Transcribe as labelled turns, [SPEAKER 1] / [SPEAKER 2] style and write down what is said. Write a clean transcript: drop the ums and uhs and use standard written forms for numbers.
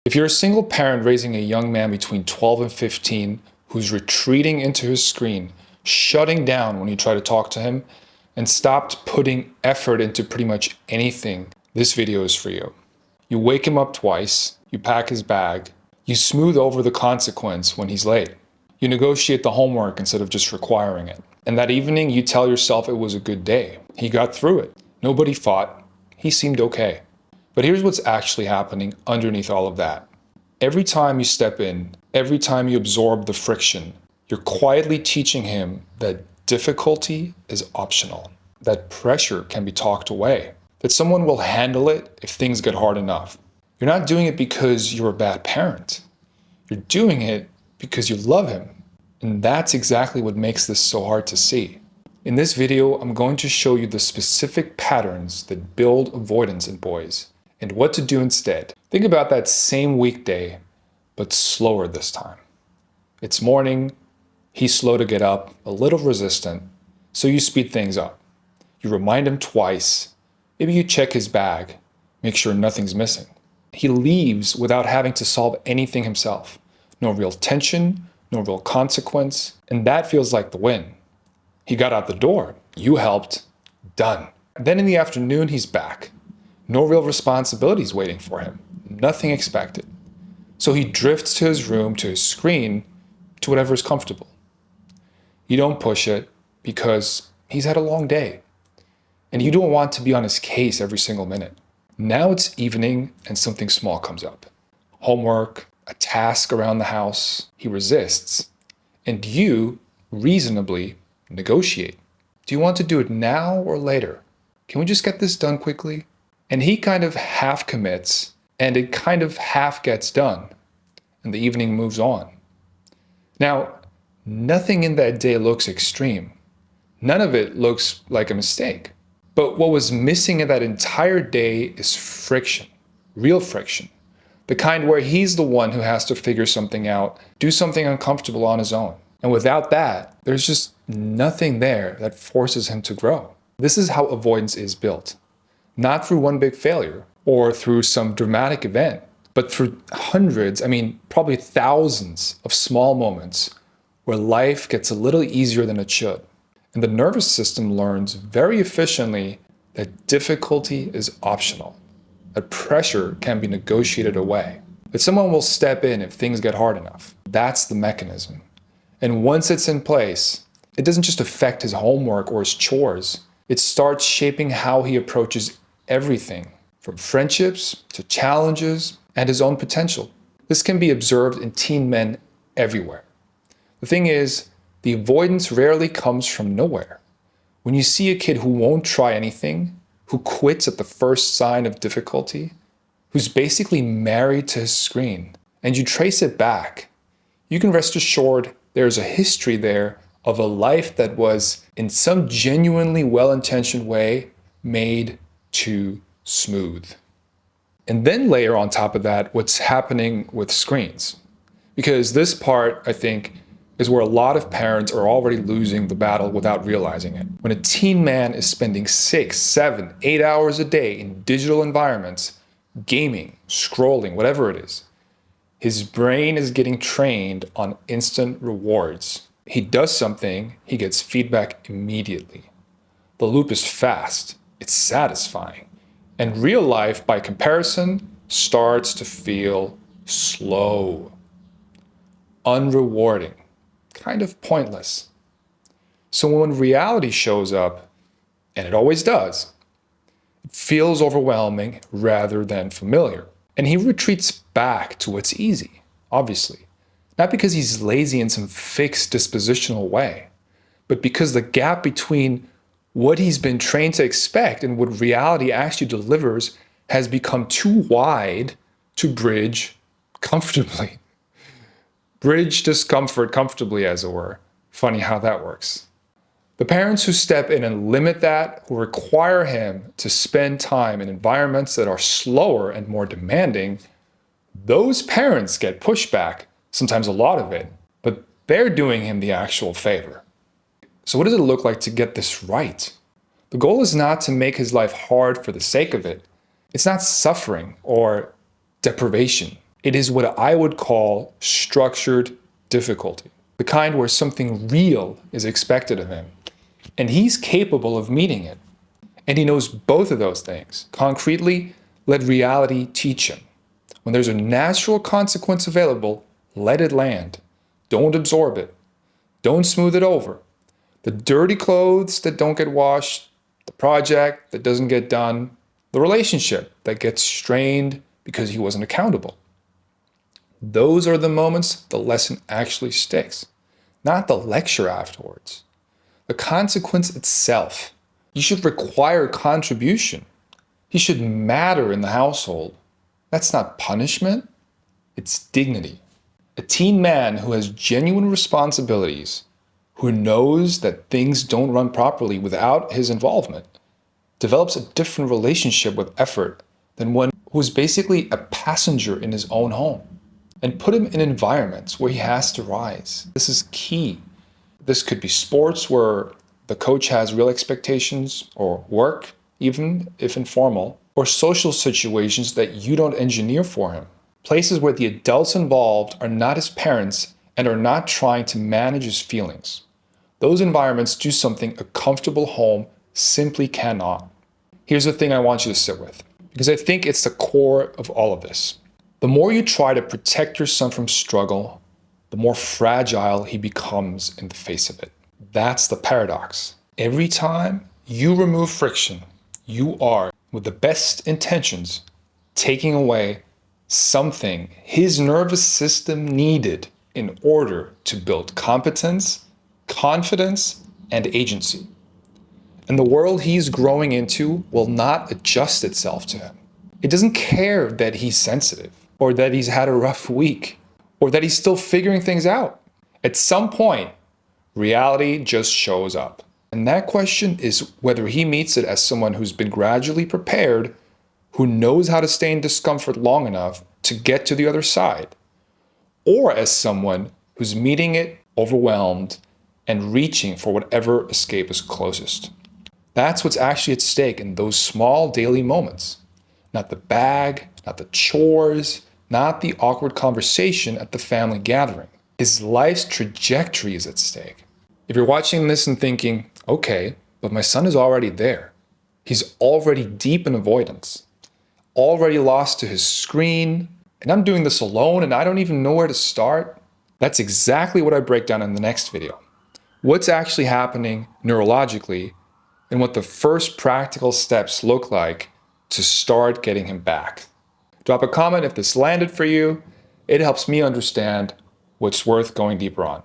[SPEAKER 1] If you're a single parent raising a young man between 12 and 15 who's retreating into his screen, shutting down when you try to talk to him, and stopped putting effort into pretty much anything, this video is for you. You wake him up twice, you pack his bag, you smooth over the consequence when he's late. You negotiate the homework instead of just requiring it. And that evening you tell yourself it was a good day. He got through it. Nobody fought. He seemed okay. But here's what's actually happening underneath all of that. Every time you step in, every time you absorb the friction, you're quietly teaching him that difficulty is optional, that pressure can be talked away, that someone will handle it if things get hard enough. You're not doing it because you're a bad parent. You're doing it because you love him. And that's exactly what makes this so hard to see. In this video, I'm going to show you the specific patterns that build avoidance in boys and what to do instead. Think about that same weekday, but slower this time. It's morning, he's slow to get up, a little resistant, so you speed things up. You remind him twice, maybe you check his bag, make sure nothing's missing. He leaves without having to solve anything himself. No real tension, no real consequence, and that feels like the win. He got out the door, you helped, done. Then in the afternoon, he's back. No real responsibilities waiting for him, nothing expected. So he drifts to his room, to his screen, to whatever is comfortable. You don't push it because he's had a long day. And you don't want to be on his case every single minute. Now it's evening and something small comes up. Homework, a task around the house, he resists. And you reasonably negotiate. Do you want to do it now or later? Can we just get this done quickly? And he kind of half commits and it kind of half gets done. And the evening moves on. Now, nothing in that day looks extreme. None of it looks like a mistake. But what was missing in that entire day is friction, real friction. The kind where he's the one who has to figure something out, do something uncomfortable on his own. And without that, there's just nothing there that forces him to grow. This is how avoidance is built. Not through one big failure or through some dramatic event, but through hundreds, probably thousands of small moments where life gets a little easier than it should. And the nervous system learns very efficiently that difficulty is optional, that pressure can be negotiated away, that someone will step in if things get hard enough. That's the mechanism. And once it's in place, it doesn't just affect his homework or his chores. It starts shaping how he approaches everything, from friendships to challenges and his own potential. This can be observed in teen men everywhere. The thing is, the avoidance rarely comes from nowhere. When you see a kid who won't try anything, who quits at the first sign of difficulty, who's basically married to his screen, and you trace it back, you can rest assured there's a history there of a life that was, in some genuinely well-intentioned way, made too smooth. And then layer on top of that what's happening with screens. Because this part, I think, is where a lot of parents are already losing the battle without realizing it. When a teen man is spending 6, 7, 8 hours a day in digital environments, gaming, scrolling, whatever it is, his brain is getting trained on instant rewards. He does something, he gets feedback immediately. The loop is fast, it's satisfying. And real life, by comparison, starts to feel slow, unrewarding, kind of pointless. So when reality shows up, and it always does, it feels overwhelming rather than familiar. And he retreats back to what's easy, obviously. Not because he's lazy in some fixed dispositional way, but because the gap between what he's been trained to expect and what reality actually delivers has become too wide to bridge comfortably. Bridge discomfort comfortably, as it were. Funny how that works. The parents who step in and limit that, who require him to spend time in environments that are slower and more demanding, those parents get pushback, sometimes a lot of it, but they're doing him the actual favor. So what does it look like to get this right? The goal is not to make his life hard for the sake of it. It's not suffering or deprivation. It is what I would call structured difficulty, the kind where something real is expected of him, and he's capable of meeting it. And he knows both of those things. Concretely, let reality teach him. When there's a natural consequence available, let it land. Don't absorb it. Don't smooth it over. The dirty clothes that don't get washed, the project that doesn't get done, the relationship that gets strained because he wasn't accountable. Those are the moments the lesson actually sticks, not the lecture afterwards. The consequence itself. You should require contribution. He should matter in the household. That's not punishment, it's dignity. A teen man who has genuine responsibilities, who knows that things don't run properly without his involvement, develops a different relationship with effort than one who's basically a passenger in his own home. And put him in environments where he has to rise. This is key. This could be sports where the coach has real expectations, or work, even if informal, or social situations that you don't engineer for him. Places where the adults involved are not his parents and are not trying to manage his feelings. Those environments do something a comfortable home simply cannot. Here's the thing I want you to sit with, because I think it's the core of all of this. The more you try to protect your son from struggle, the more fragile he becomes in the face of it. That's the paradox. Every time you remove friction, you are, with the best intentions, taking away something his nervous system needed in order to build competence, confidence, and agency. And the world he's growing into will not adjust itself to him. It doesn't care that he's sensitive, or that he's had a rough week, or that he's still figuring things out. At some point, reality just shows up. And that question is whether he meets it as someone who's been gradually prepared, who knows how to stay in discomfort long enough to get to the other side, or as someone who's meeting it overwhelmed and reaching for whatever escape is closest. That's what's actually at stake in those small daily moments. Not the bag, not the chores, not the awkward conversation at the family gathering. His life's trajectory is at stake. If you're watching this and thinking, okay, but my son is already there. He's already deep in avoidance, already lost to his screen, and I'm doing this alone and I don't even know where to start. That's exactly what I break down in the next video. What's actually happening neurologically and what the first practical steps look like to start getting him back. Drop a comment if this landed for you. It helps me understand what's worth going deeper on.